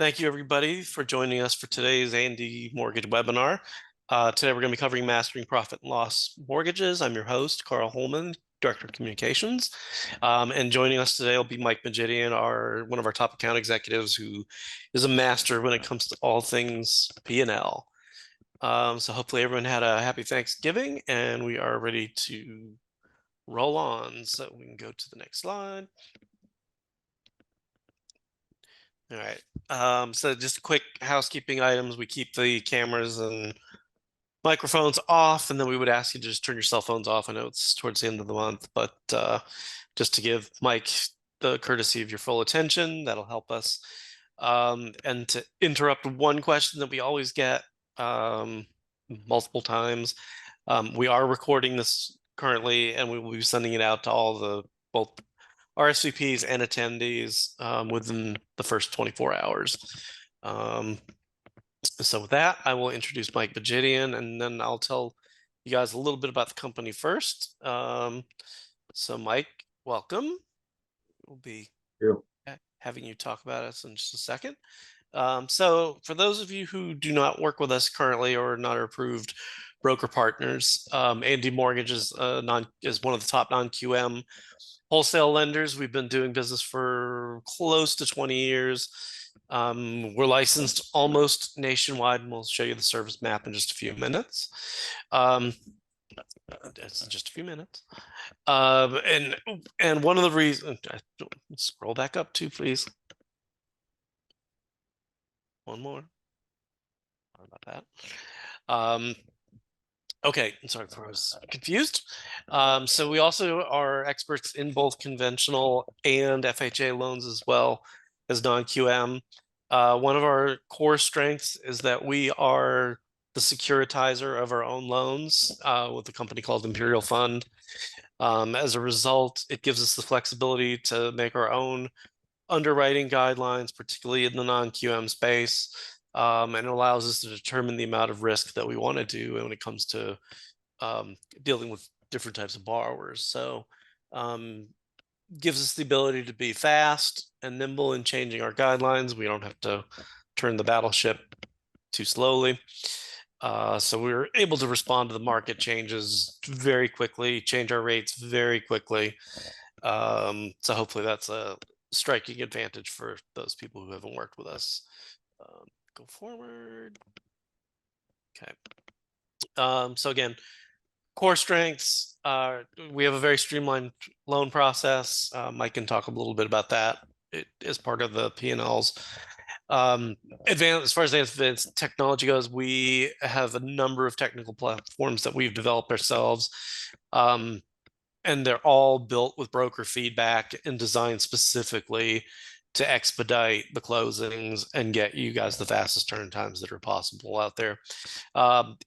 Thank you, everybody, for joining us for today's A&D Mortgage webinar. Today, we're going to be covering Mastering Profit and Loss Mortgages. I'm your host, Carl Holman, Director of Communications. And joining us today will be Mike Majidian, one of our top account executives, who is a master when it comes to all things P&L. So hopefully everyone had a happy Thanksgiving, and we are ready to roll on. So we can go to the next slide. All right. So just quick housekeeping items. We keep the cameras and microphones off, and then we would ask you to just turn your cell phones off. I know it's towards the end of the month, but just to give Mike the courtesy of your full attention, that'll help us. And to interrupt one question that we always get multiple times, we are recording this currently, and we will be sending it out to all the both RSVPs and attendees within the first 24 hours. So with that, I will introduce Mike Majidian, and then I'll tell you guys a little bit about the company first. So Mike, welcome. We'll be having you talk about us in just a second. So for those of you who do not work with us currently or are not approved broker partners, A&D Mortgage is one of the top non-QM wholesale lenders. We've been doing business for close to 20 years. We're licensed almost nationwide, and we'll show you the service map in just a few minutes. It's just a few minutes. And one of the reasons, scroll back up too, please. One more. Sorry about that. Okay, I'm sorry if I was confused. So we also are experts in both conventional and FHA loans as well as non-QM. One of our core strengths is that we are the securitizer of our own loans with a company called Imperial Fund. As a result, it gives us the flexibility to make our own underwriting guidelines, particularly in the non-QM space. And it allows us to determine the amount of risk that we want to do when it comes to dealing with different types of borrowers. So gives us the ability to be fast and nimble in changing our guidelines. We don't have to turn the battleship too slowly. So we're able to respond to the market changes very quickly, change our rates very quickly. So hopefully that's a striking advantage for those people who haven't worked with us. Go forward. Okay. So again, core strengths. We have a very streamlined loan process. Mike can talk a little bit about that. It is part of the P&Ls. As far as advanced technology goes, we have a number of technical platforms that we've developed ourselves. And they're all built with broker feedback and designed specifically to expedite the closings and get you guys the fastest turn times that are possible out there.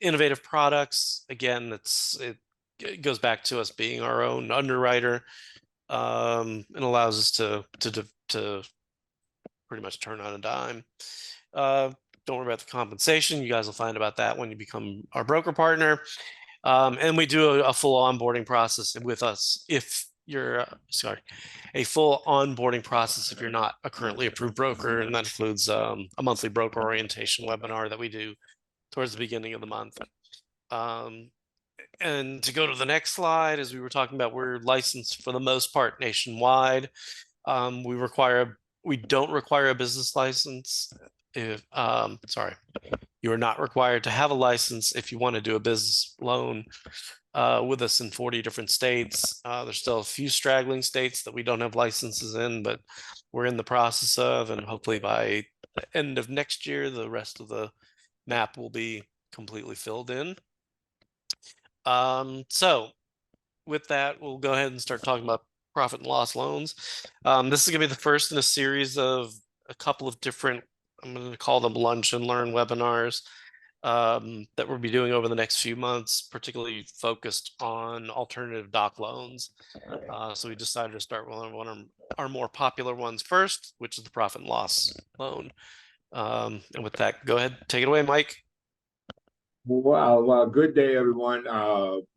Innovative products, again, it goes back to us being our own underwriter, and allows us to pretty much turn on a dime. Don't worry about the compensation. You guys will find about that when you become our broker partner. And we do a full onboarding process with us if you're, a full onboarding process if you're not a currently approved broker, and that includes a monthly broker orientation webinar that we do towards the beginning of the month. And to go to the next slide, as we were talking about, we're licensed for the most part nationwide. We don't require a business license. You are not required to have a license if you want to do a business loan with us in 40 different states. There's still a few straggling states that we don't have licenses in, but we're in the process of, and hopefully by the end of next year, the rest of the map will be completely filled in. So with that, we'll go ahead and start talking about profit and loss loans. This is going to be the first in a series of a couple of different, I'm going to call them lunch and learn webinars that we'll be doing over the next few months, particularly focused on alternative doc loans. So we decided to start with one of our more popular ones first, which is the profit and loss loan. And with that, go ahead, take it away, Mike. Well, good day, everyone.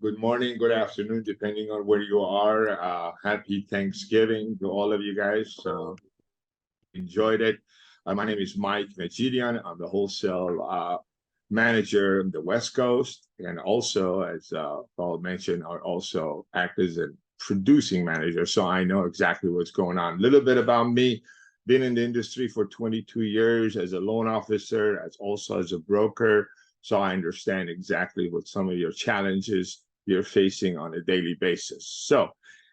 Good morning, good afternoon, depending on where you are. Happy Thanksgiving to all of you guys. Enjoyed it. My name is Mike Majidian. I'm the wholesale manager of the West Coast, and also, as Paul mentioned, I also act as a producing manager, so I know exactly what's going on. A little bit about me: been in the industry for 22 years as a loan officer, as also as a broker, so I understand exactly what some of your challenges you're facing on a daily basis. So,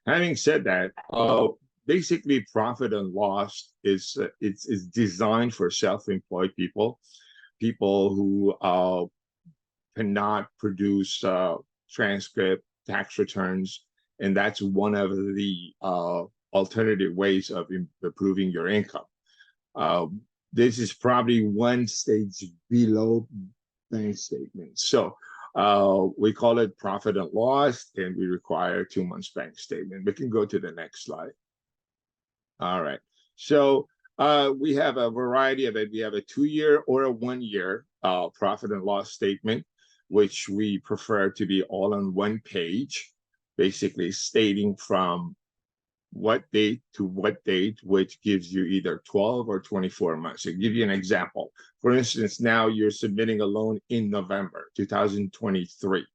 having said that, basically, profit and loss is it's designed for self-employed people, people who cannot produce transcript, tax returns, and that's one of the alternative ways of improving your income. This is probably one stage below bank statement. So we call it profit and loss, and we require 2 months bank statement. We can go to the next slide. All right. So we have a variety of it. We have a 2-year or a 1-year profit and loss statement, which we prefer to be all on one page, basically stating from what date to what date, which gives you either 12 or 24 months. I'll give you an example. For instance, now you're submitting a loan in November 2023.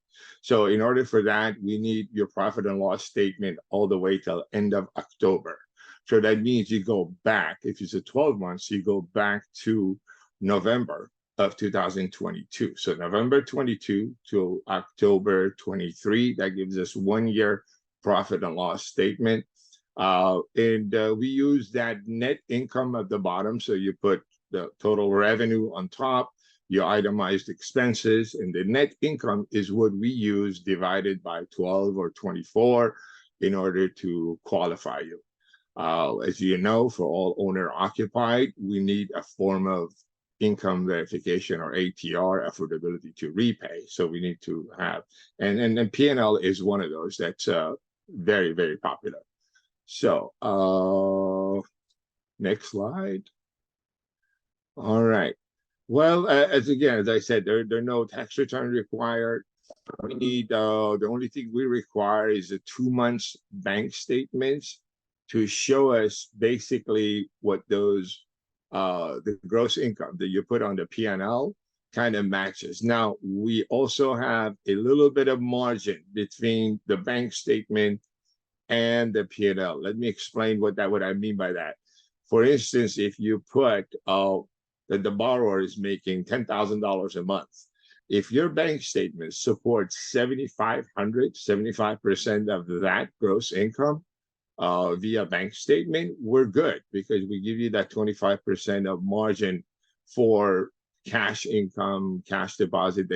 So in order for that, we need your profit and loss statement all the way till end of October. So that means you go back, if it's a 12 months, you go back to November of 2022. So November 22 to October 23, that gives us 1 year profit and loss statement. We use that net income at the bottom. So you put the total revenue on top, your itemized expenses, and the net income is what we use divided by 12 or 24 in order to qualify you. As you know, for all owner occupied, we need a form of income verification, or ATR, affordability to repay. So we need to have, and P&L is one of those that's very, very popular. So next slide. All right. Well, as I said, there are no tax return required. We need the only thing we require is a 2 months bank statements to show us basically what those the gross income that you put on the P&L kind of matches. Now, we also have a little bit of margin between the bank statement and the P&L. Let me explain what I mean by that. For instance, if you put that the borrower is making $10,000 a month, if your bank statement supports 7,500, 75% of that gross income via bank statement, we're good, because we give you that 25% of margin for cash income, cash deposit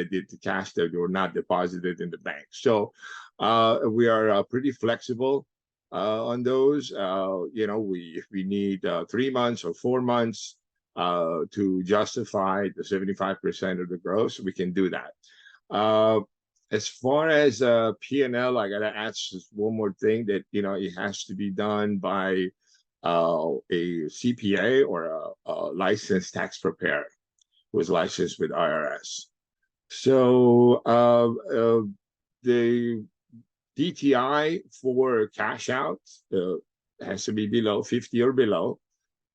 cash that were not deposited in the bank. So we are pretty flexible on those. If we need 3 months or 4 months to justify the 75% of the gross, we can do that. As far as P&L, I gotta add one more thing, that it has to be done by a CPA or a licensed tax preparer who is licensed with IRS. So the DTI for cash out has to be below 50 or below,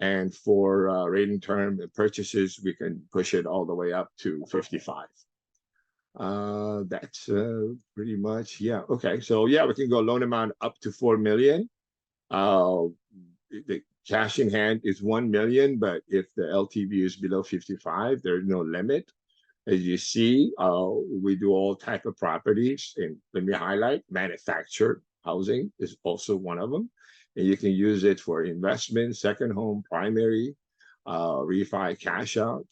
and for rate and term purchases, we can push it all the way up to 55. That's pretty much, yeah. Okay, so yeah, we can go loan amount up to 4 million. The cash in hand is 1 million, but if the LTV is below 55, there's no limit. As you see, we do all type of properties, and let me highlight, manufactured housing is also one of them, and you can use it for investment, second home, primary, refi, cash out.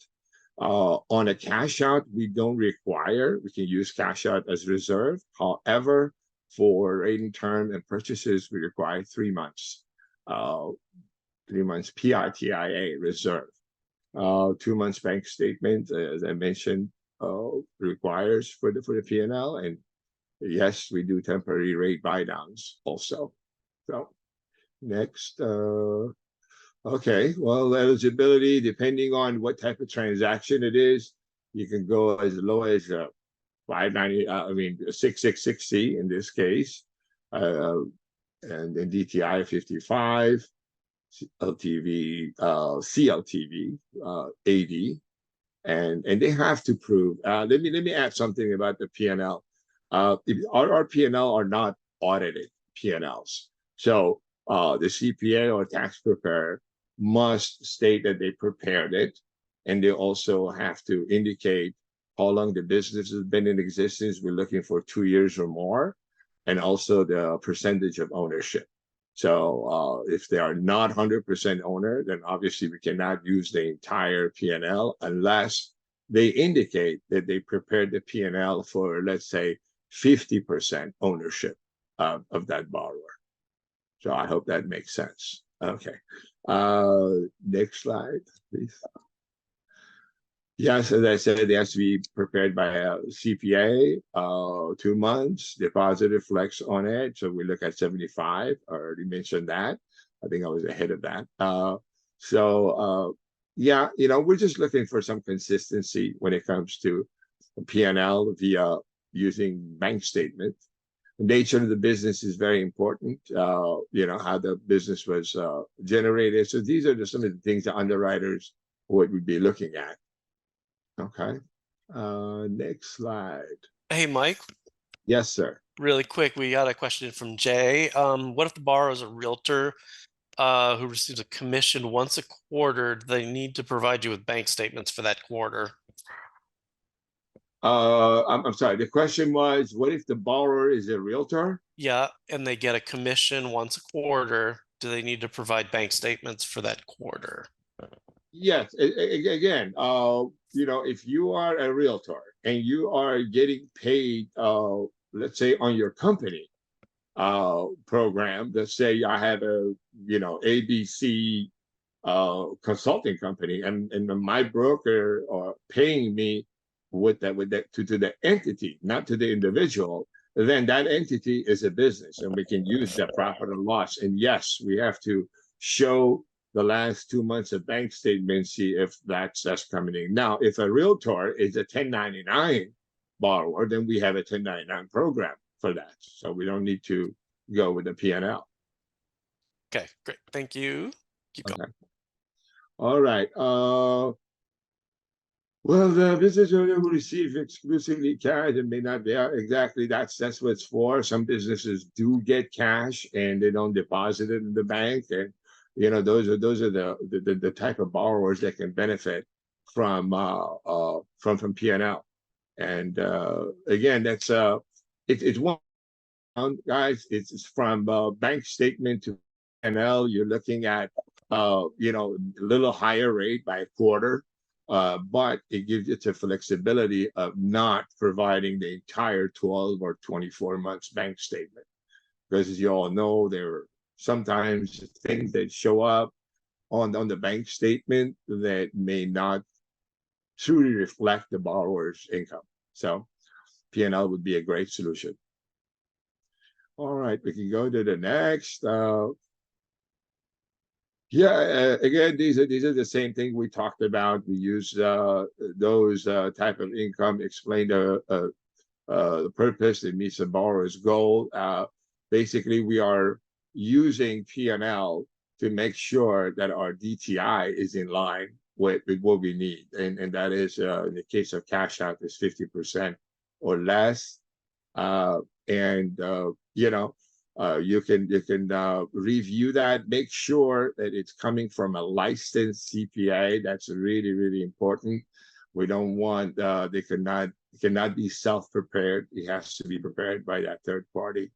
On a cash out, we don't require, we can use cash out as reserve. However, for rate and term and purchases, we require 3 months. 3 months PITIA reserve. 2 months bank statement, as I mentioned, requires for the P&L, and yes, we do temporary rate buy downs also. So next, okay, well, eligibility, depending on what type of transaction it is, you can go as low as 666C in this case, and then DTI 55. LTV, CLTV, AD, and they have to prove. Let me add something about the P&L. Our P&L are not audited P&Ls, so the CPA or tax preparer must state that they prepared it, and they also have to indicate how long the business has been in existence. We're looking for 2 years or more, and also the percentage of ownership. So if they are not 100% owner, then obviously we cannot use the entire P&L unless they indicate that they prepared the P&L for, let's say, 50% ownership of that borrower. So I hope that makes sense. Okay. Next slide, please. Yes, as I said, it has to be prepared by a CPA, 2 months, deposit reflects on it. So we look at 75. I already mentioned that. I think I was ahead of that. Yeah, we're just looking for some consistency when it comes to P&L via using bank statement. The nature of the business is very important, how the business was generated. So these are just some of the things that underwriters would be looking at. Okay. Next slide. Hey, Mike, Yes, sir. really quick, we got a question from Jay. What if the borrower is a realtor who receives a commission once a quarter? Do they need to provide you with bank statements for that quarter? I'm sorry. The question was, what if the borrower is a realtor? Yeah, and they get a commission once a quarter. Do they need to provide bank statements for that quarter? Yes. Again, if you are a realtor and you are getting paid, let's say on your company program, let's say I have a, ABC consulting company, and my broker are paying me with that to the entity, not to the individual, then that entity is a business and we can use that profit and loss. And yes, we have to show the last 2 months of bank statements, see if that's coming in. Now, if a realtor is a 1099 borrower, then we have a 1099 program for that. So we don't need to go with the P&L. Okay, great. Thank you. Keep going. Okay. All right. Well, the business owner who receives exclusively cash and may not be exactly that's what it's for. Some businesses do get cash and they don't deposit it in the bank, and those are the type of borrowers that can benefit from P&L. And again, that's it's one, guys. It's from bank statement to P&L. You're looking at a little higher rate by a quarter. But it gives you the flexibility of not providing the entire 12 or 24 months bank statement. Because as you all know, there are sometimes things that show up on the bank statement that may not truly reflect the borrower's income. So P&L would be a great solution. All right, we can go to the next. Again, these are the same thing we talked about. We use those type of income, explain the purpose, it meets the borrower's goal. Basically, we are using P&L to make sure that our DTI is in line with what we need, and that is in the case of cash out is 50% or less, you can review that, make sure that it's coming from a licensed CPA. That's really, really important. We don't want they cannot be self-prepared. It has to be prepared by that third party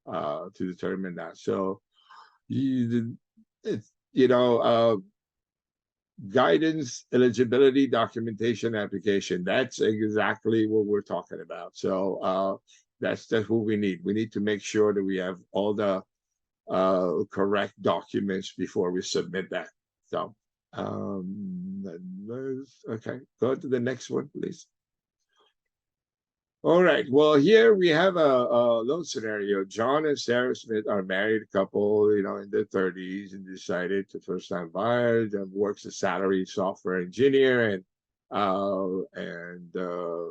to determine that. So guidance, eligibility, documentation, application. That's exactly what we're talking about. So that's what we need. We need to make sure that we have all the correct documents before we submit that. So, okay, go to the next one, please. All right. Well, here we have a little scenario. John and Sarah Smith are married couple, in their 30s, and decided to first-time buyers and works as salary software engineer, and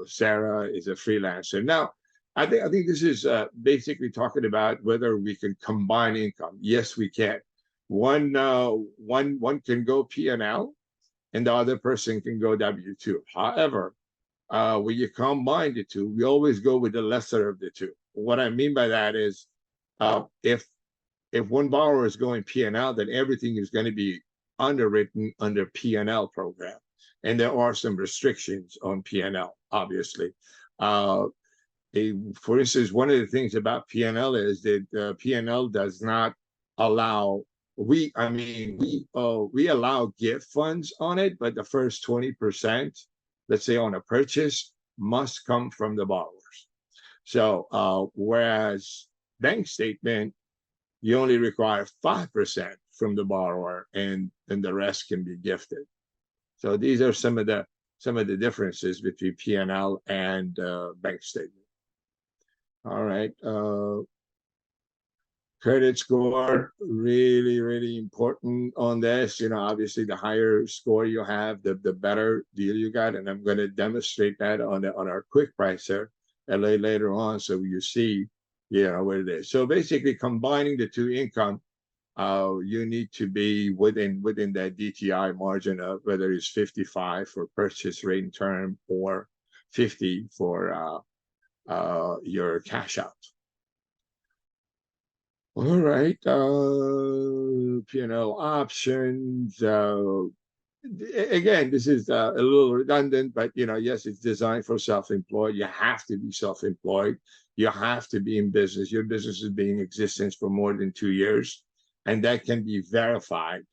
Sarah is a freelancer. Now, I think this is basically talking about whether we can combine income. Yes, we can. one can go P&L and the other person can go W-2. However, when you combine the two, we always go with the lesser of the two. What I mean by that is, if one borrower is going P&L, then everything is going to be underwritten under P&L program, and there are some restrictions on P&L, obviously. For instance, one of the things about P&L is that P&L does not allow we allow gift funds on it, but the first 20%, let's say on a purchase, must come from the borrowers. So whereas bank statement, you only require 5% from the borrower, and the rest can be gifted. So these are some of the differences between P&L and bank statement. All right. Credit score, really, really important on this. Obviously, the higher score you have, the better deal you got. And I'm going to demonstrate that on our quick pricer later on, so you see, what it is. So basically, combining the two income, you need to be within that DTI margin of whether it's 55 for purchase rate and term or 50 for your cash out. All right, P&L options. Again, this is a little redundant, but yes, it's designed for self-employed. You have to be self-employed. You have to be in business. Your business has been in existence for more than 2 years, and that can be verified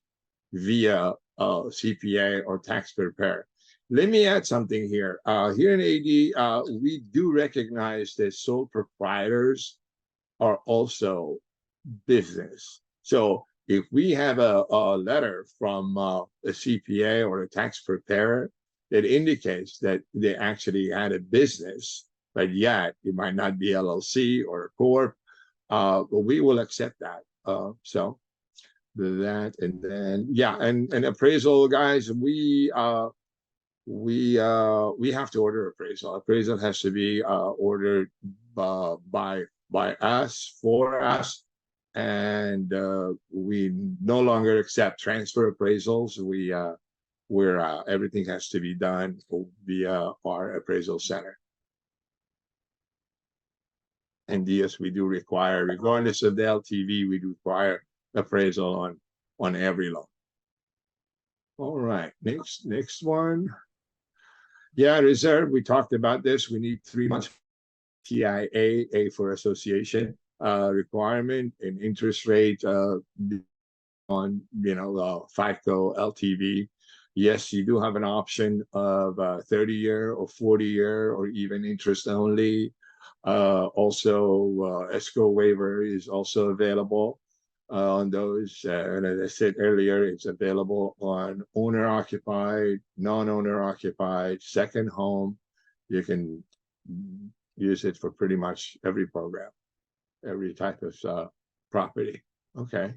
via CPA or tax preparer. Let me add something here. Here in AD, we do recognize that sole proprietors are also business. So if we have a letter from a CPA or a tax preparer that indicates that they actually had a business, but yet it might not be LLC or a corp, but we will accept that. So that, and then and appraisal, guys, we have to order appraisal. Appraisal has to be ordered by us, for us, and we no longer accept transfer appraisals. Everything has to be done via our appraisal center. And yes, we do require, regardless of the LTV, we require appraisal on every loan. All right, next one. Yeah, reserve. We talked about this. We need 3 months TIA, A for association requirement, and interest rate on FICO, LTV. Yes, you do have an option of 30-year or 40-year or even interest only. Also, escrow waiver is also available on those. And as I said earlier, it's available on owner-occupied, non-owner-occupied, second home. You can use it for pretty much every program, every type of property. Okay.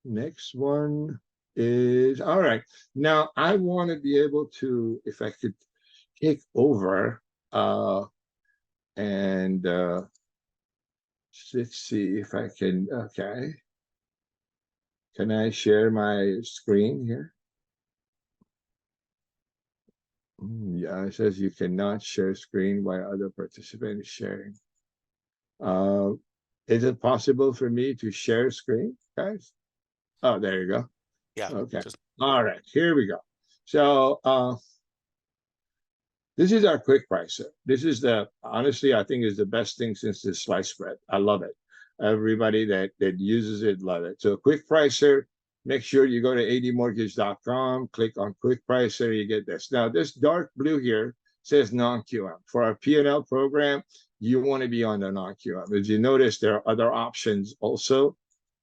Next one is, all right. Now, I want to be able to, if I could take over, and let's see if I can, okay. Can I share my screen here? Yeah, it says you cannot share screen while other participant is sharing. Is it possible for me to share screen, guys? Oh, there you go. Yeah. Okay. All right, here we go. So this is our quick pricer. This is honestly, I think is the best thing since the slice spread. I love it. Everybody that uses it, love it. So quick pricer, make sure you go to admortgage.com, click on quick pricer, you get this. Now, this dark blue here says non-QM. For our P&L program, you want to be on the non-QM. As you notice, there are other options also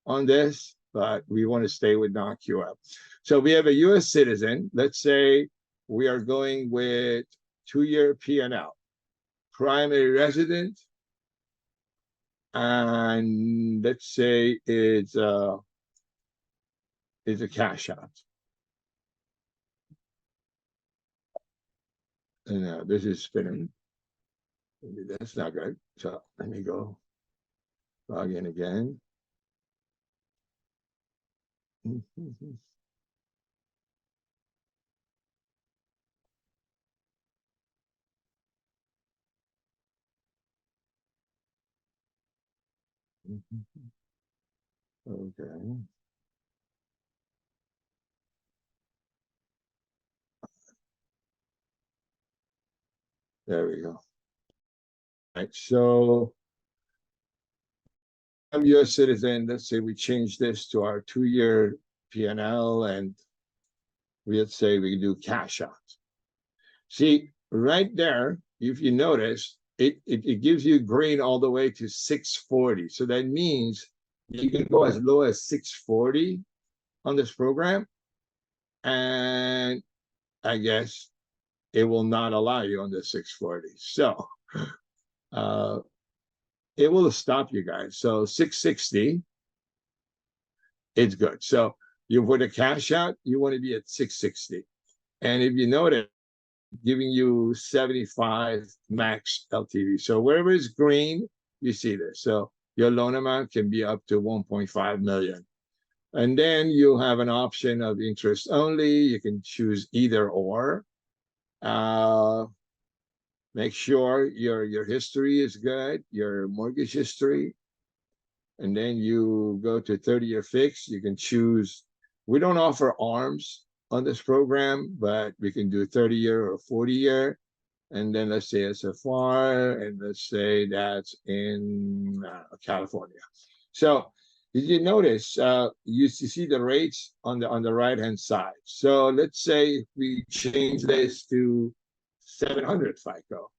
on this, but we want to stay with non-QM. So we have a U.S. citizen. Let's say we are going with 2-year P&L, primary resident, and let's say it's a cash out. And this is spinning. Maybe that's not good. So let me go log in again. Okay. There we go. Right. So I'm a U.S. citizen. Let's say we change this to our 2-year P&L, and let's say we do cash out. See, right there, if you notice, it gives you green all the way to 640. So that means you can go as low as 640 on this program, and I guess it will not allow you on the 640. So it will stop you guys. So 660, it's good. So you put a cash out, you want to be at 660. And if you notice, giving you 75 max LTV. So wherever it's green, you see this. So your loan amount can be up to 1.5 million. And then you have an option of interest only. You can choose either or. Make sure your history is good, your mortgage history. And then you go to 30-year fix. You can choose. We don't offer ARMs on this program, but we can do 30-year or 40-year. And then let's say SFR, and let's say that's in California. So did you notice, you see the rates on the right-hand side. So let's say if we change this to 700 FICO,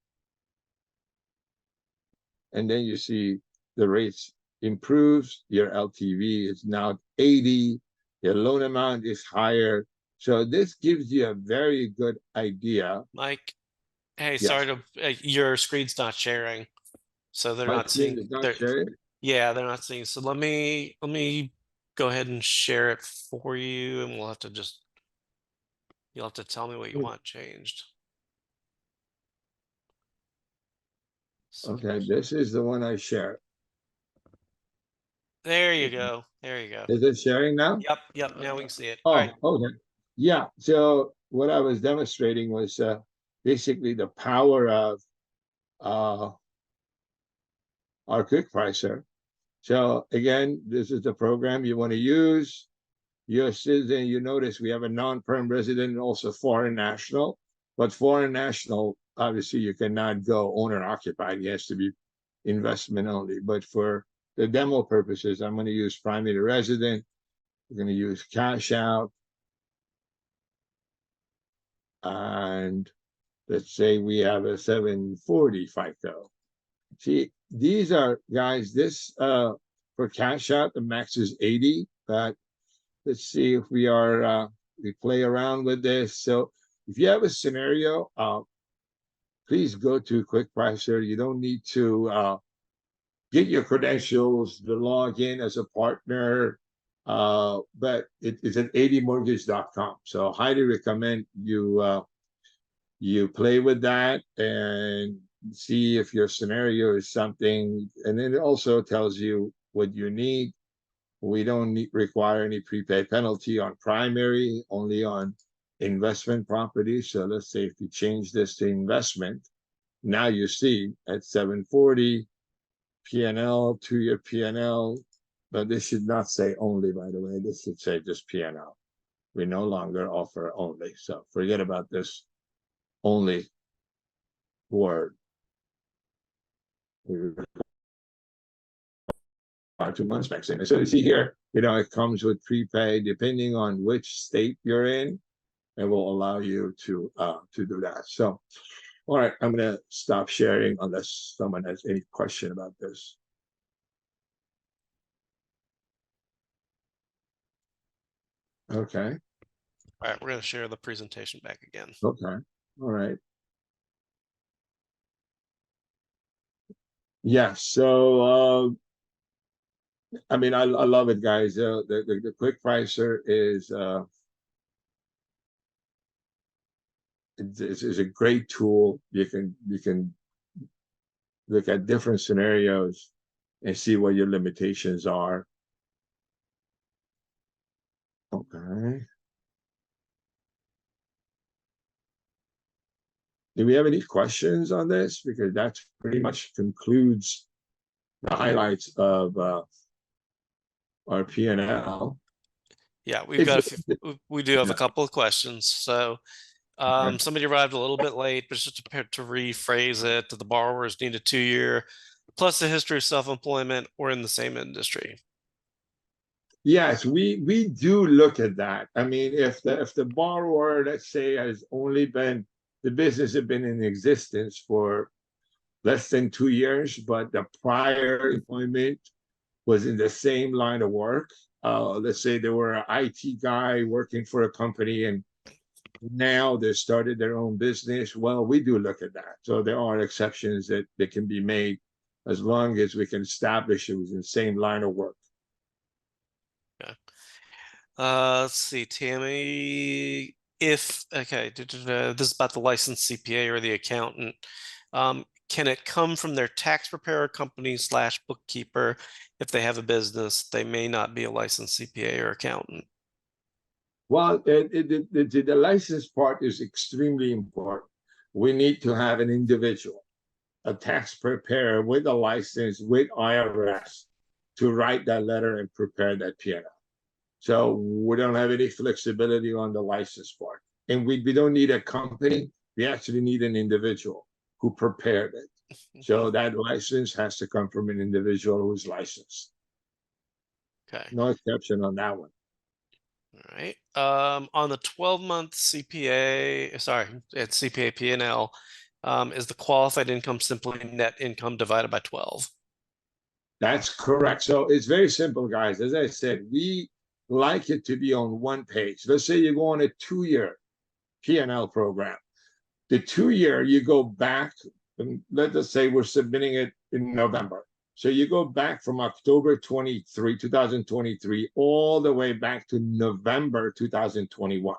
and then you see the rates improves, your LTV is now 80, your loan amount is higher. So this gives you a very good idea. Mike, hey, Yes. sorry to your screen's not sharing, so they're My not screen seeing. is not They're, sharing. yeah, they're not seeing. So let me go ahead and share it for you, and we'll have to just you'll have to tell me what you want changed. So Okay, this is the one I share. there you go. There you go. Is it sharing now? Yep, yep. Now we can see it. All right. Okay. Yeah. So what I was demonstrating was basically the power of uh, our quick pricer. So again, this is the program you want to use. U.S. citizen, you notice we have a non-perm resident and also foreign national. But foreign national, obviously, you cannot go owner occupied. It has to be investment only. But for the demo purposes, I'm going to use primary resident. We're going to use cash out. And let's say we have a 740 FICO. See, these are guys, this for cash out, the max is 80, but let's see if we are we play around with this. So if you have a scenario, please go to Quick Pricer. You don't need to get your credentials to log in as a partner, but it's at admortgage.com. So highly recommend you play with that and see if your scenario is something, and then it also tells you what you need. We don't require any prepaid penalty on primary, only on investment property. So let's say if you change this to investment, now you see at 740 P&L, 2-year P&L, but this should not say only, by the way. This should say just P&L. We no longer offer only. So forget about this only word. 2 months maximum. So you see here, it comes with prepaid, depending on which state you're in, it will allow you to do that. So, all right, I'm gonna stop sharing unless someone has any question about this. Okay. All right, we're gonna share the presentation back again. Okay. All right. Yeah. So I mean, I love it, guys. The quick pricer is it's a great tool. You can look at different scenarios and see what your limitations are. Okay. Do we have any questions on this? Because that pretty much concludes the highlights of our P&L. Yeah, we've If got a few, we do have a yeah, couple of questions. So somebody arrived a little bit late, but just to rephrase it, the borrowers need a 2-year plus a history of self-employment or in the same industry. yes, we do look at that. I mean, if the borrower, let's say, has only been the business had been in existence for less than 2 years, but the prior employment was in the same line of work. Let's say they were an IT guy working for a company and now they started their own business. Well, we do look at that. So there are exceptions that can be made as long as we can establish it was in the same line of work. Yeah. Let's see, Tammy. If okay, this is about the licensed CPA or the accountant. Can it come from their tax preparer company / bookkeeper if they have a business? They may not be a licensed CPA or accountant. Well, the license part is extremely important. We need to have an individual, a tax preparer with a license with IRS to write that letter and prepare that P&L. So we don't have any flexibility on the license part. And we don't need a company. We actually need an individual who prepared it. So that license has to come from an individual who's licensed. Okay. No exception on that one. All right. On the 12-month CPA, sorry, it's CPA P&L, is the qualified income simply net income divided by 12? That's correct. So it's very simple, guys. As I said, we like it to be on one page. Let's say you go on a 2-year P&L program. The 2-year, you go back, and let us say we're submitting it in November. So you go back from October 2023, all the way back to November 2021.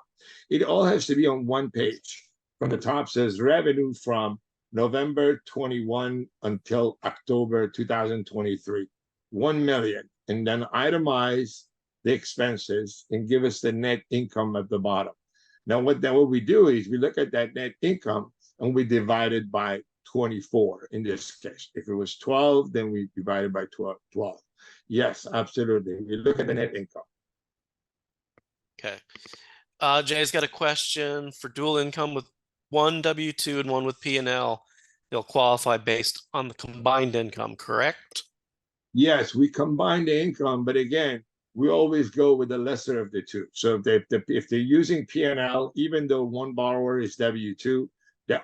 It all has to be on one page. From the top says revenue from November 21 until October 2023, 1 million. And then itemize the expenses and give us the net income at the bottom. Now, what we do is we look at that net income and we divide it by 24 in this case. If it was 12, then we divide it by 12. Yes, absolutely. We look at the net income. Okay. Jay's got a question for dual income with one W-2 and one with P&L. They'll qualify based on the combined income, correct? Yes, we combine the income, but again, we always go with the lesser of the two. So if they're using P&L, even though one borrower is W-2, the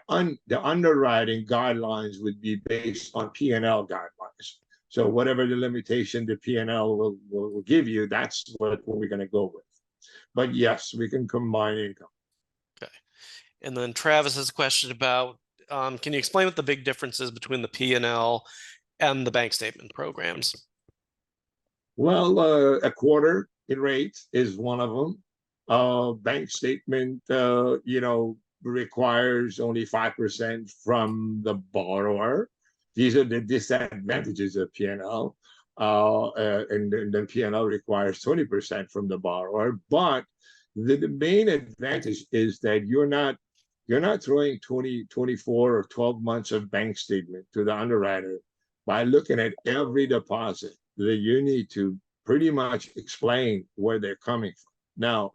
underwriting guidelines would be based on P&L guidelines. So whatever the limitation the P&L will give you, that's what we're going to go with. But yes, we can combine income. Okay. And then Travis has a question about, can you explain what the big difference is between the P&L and the bank statement programs? Well, a quarter in rate is one of them. Bank statement, requires only 5% from the borrower. These are the disadvantages of P&L. And then P&L requires 20% from the borrower. But the main advantage is that you're not throwing 20, 24, or 12 months of bank statement to the underwriter by looking at every deposit that you need to pretty much explain where they're coming from. Now,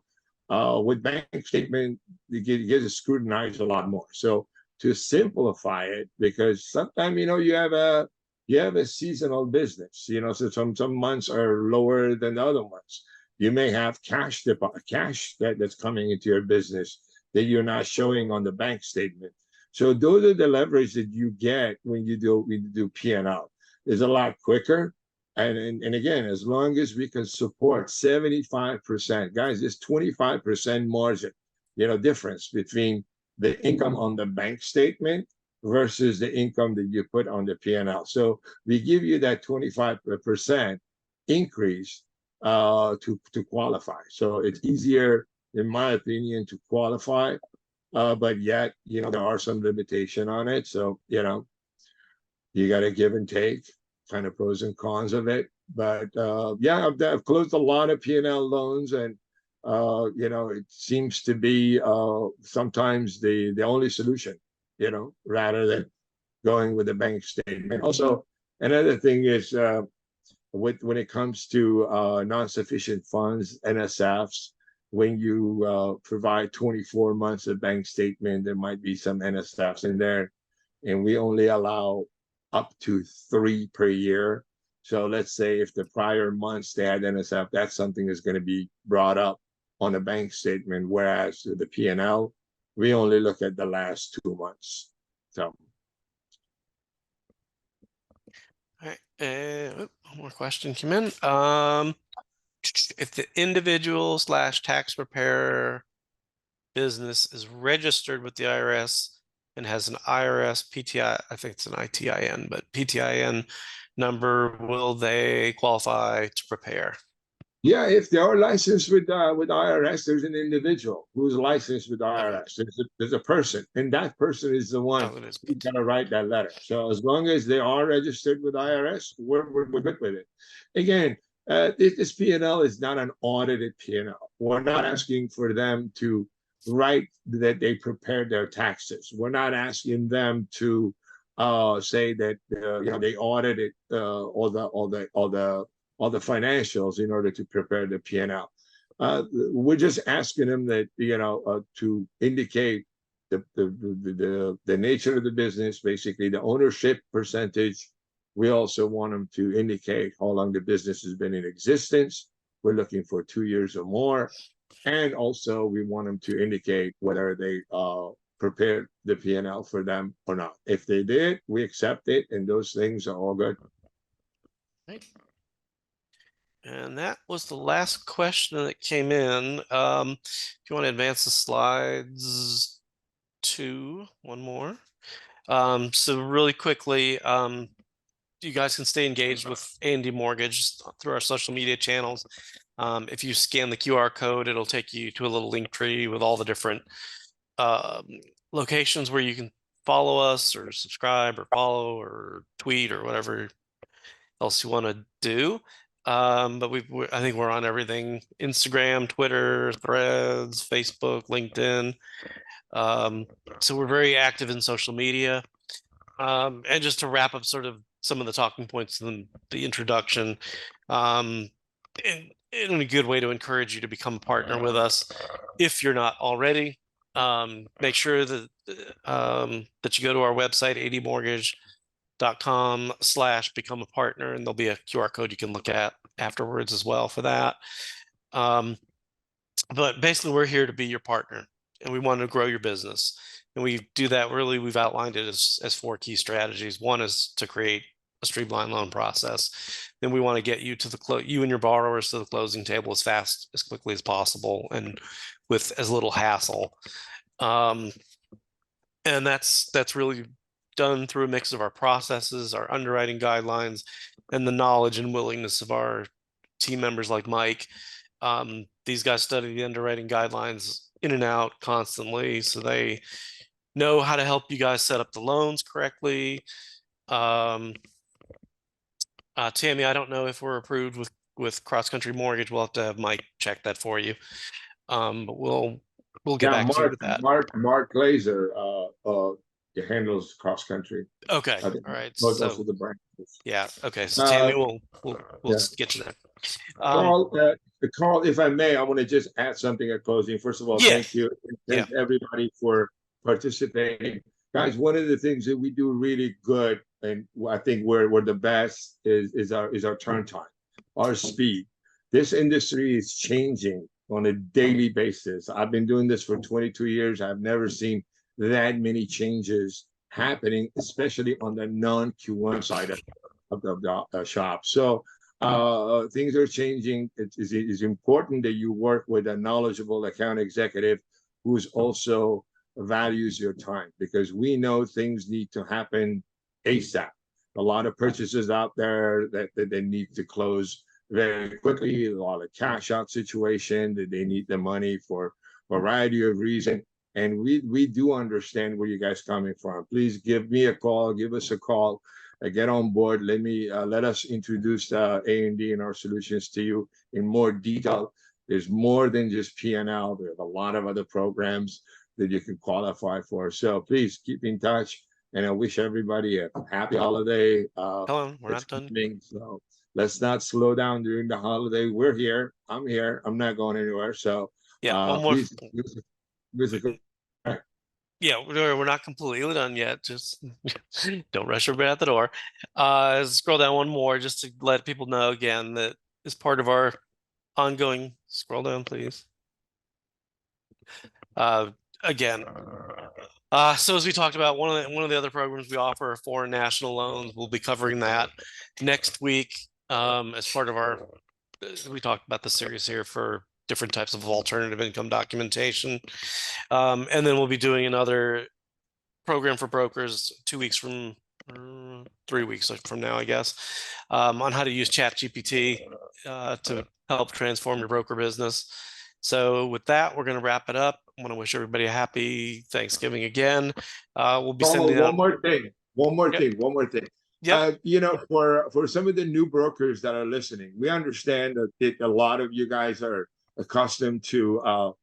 with bank statement, you get scrutinized a lot more. So to simplify it, because sometimes you have a seasonal business, so some months are lower than the other months. You may have cash that's coming into your business that you're not showing on the bank statement. So those are the leverage that you get when you do P&L. It's a lot quicker. And again, as long as we can support 75%, guys, there's 25% margin, difference between the income on the bank statement versus the income that you put on the P&L. So we give you that 25% increase to qualify. So it's easier, in my opinion, to qualify, but yet, there are some limitation on it. So, you got to give and take, kind of pros and cons of it. But yeah, I've closed a lot of P&L loans, and you know, it seems to be sometimes the only solution, you know, rather than going with the bank statement. Also, another thing is when it comes to non-sufficient funds, NSFs, when you provide 24 months of bank statement, there might be some NSFs in there, and we only allow up to 3 per year. So let's say if the prior months they had NSF, that's something that's going to be brought up on a bank statement, whereas the P&L, we only look at the last 2 months. So. All right. One more question came in. If the individual / tax preparer business is registered with the IRS and has an IRS PTI, I think it's an ITIN, but PTIN number, will they qualify to prepare? Yeah, if they are licensed with IRS, there's an individual who's licensed with IRS. Okay. There's a person, and that person is the one Oh, it is. who's gonna write that letter. So as long as they are registered with IRS, we're good with it. Again, this P&L is not an audited P&L. We're not asking for them to write that they prepared their taxes. We're not asking them to say that you know, they audited all the financials in order to prepare the P&L. We're just asking them that, you know, to indicate the nature of the business, basically the ownership percentage. We also want them to indicate how long the business has been in existence. We're looking for 2 years or more. And also we want them to indicate whether they prepared the P&L for them or not. If they did, we accept it, and those things are all good. Right. And that was the last question that came in. If you want to advance the slides to one more. So really quickly, you guys can stay engaged with A&D Mortgage through our social media channels. If you scan the QR code, it'll take you to a little link tree with all the different locations where you can follow us or subscribe or follow or tweet or whatever else you want to do. But I think we're on everything: Instagram, Twitter, Threads, Facebook, LinkedIn. So we're very active in social media. And just to wrap up sort of some of the talking points in the introduction, and a good way to encourage you to become a partner with us if you're not already. Make sure that that you go to our website, admortgage.com/become a partner, and there'll be a QR code you can look at afterwards as well for that. But basically, we're here to be your partner, and we want to grow your business. And we do that, really, we've outlined it as 4 key strategies. One is to create a streamlined loan process. Then we want to get you to you and your borrowers to the closing table as fast, as quickly as possible, and with as little hassle. And that's really done through a mix of our processes, our underwriting guidelines, and the knowledge and willingness of our team members like Mike. These guys study the underwriting guidelines in and out constantly, so they know how to help you guys set up the loans correctly. Tammy, I don't know if we're approved with Cross Country Mortgage. We'll have to have Mike check that for you. But we'll get back to you with that. Mark Glazer handles Cross Country. Okay. All right. So the branches. Yeah. Okay. So Tammy, we'll get you there. Carl, if I may, I want to just add something at closing. First of all, thank you. Thank everybody for participating. Guys, one of the things that we do really good, and I think we're the best, is our turn time, our speed. This industry is changing on a daily basis. I've been doing this for 22 years. I've never seen that many changes happening, especially on the non-Q1 side of the shop. So things are changing. It is important that you work with a knowledgeable account executive who's also values your time, because we know things need to happen ASAP. A lot of purchases out there that they need to close very quickly, a lot of cash out situation that they need the money for a variety of reasons. And we do understand where you guys coming from. Please give me a call, give us a call, get on board. Let us introduce A&D and our solutions to you in more detail. There's more than just P&L. There's a lot of other programs that you can qualify for. So please keep in touch. And I wish everybody a happy holiday. Hold on, we're It's not done. coming, so let's not slow down during the holiday. We're here. I'm here. I'm not going anywhere. So Yeah, one more. please visit. Yeah, we're not completely done yet. Just don't rush everybody out the door. Scroll down one more just to let people know again that as part of our ongoing, scroll down, please. Again, so as we talked about, one of the other programs we offer are foreign national loans. We'll be covering that next week as part of our. We talked about the series here for different types of alternative income documentation, and then we'll be doing another program for brokers 2 weeks from 3 weeks from now, I guess, on how to use ChatGPT to help transform your broker business. So with that, we're going to wrap it up. I want to wish everybody a happy Thanksgiving again. We'll be sending out. One more thing. Yep. For some of the new brokers that are listening, we understand that a lot of you guys are accustomed to,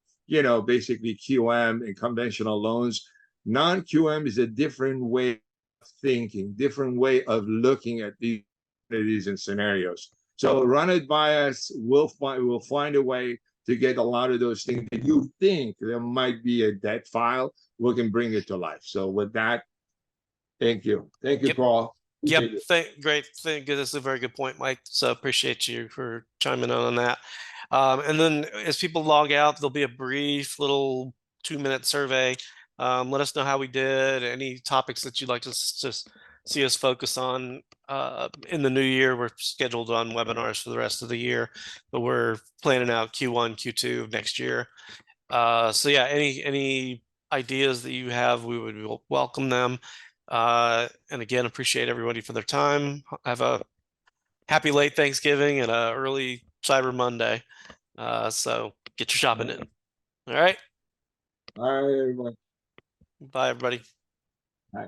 basically QM and conventional loans. Non-QM is a different way of thinking, different way of looking at these and scenarios. So run it by us. We'll find a way to get a lot of those things that you think there might be a dead file. We can bring it to life. So with that, thank you. Thank you, Yep. Paul. Yep. Great. Thank you. That's a very good point, Mike. So appreciate you for chiming in on that. And then as people log out, there'll be a brief little 2-minute survey. Let us know how we did, any topics that you'd like to just see us focus on in the new year. We're scheduled on webinars for the rest of the year, but we're planning out Q1, Q2 of next year. So yeah, any ideas that you have, we would welcome them. And again, appreciate everybody for their time. Have a happy late Thanksgiving and a early Cyber Monday. So get your shopping in. All right. All right, everyone. Bye, everybody. Bye.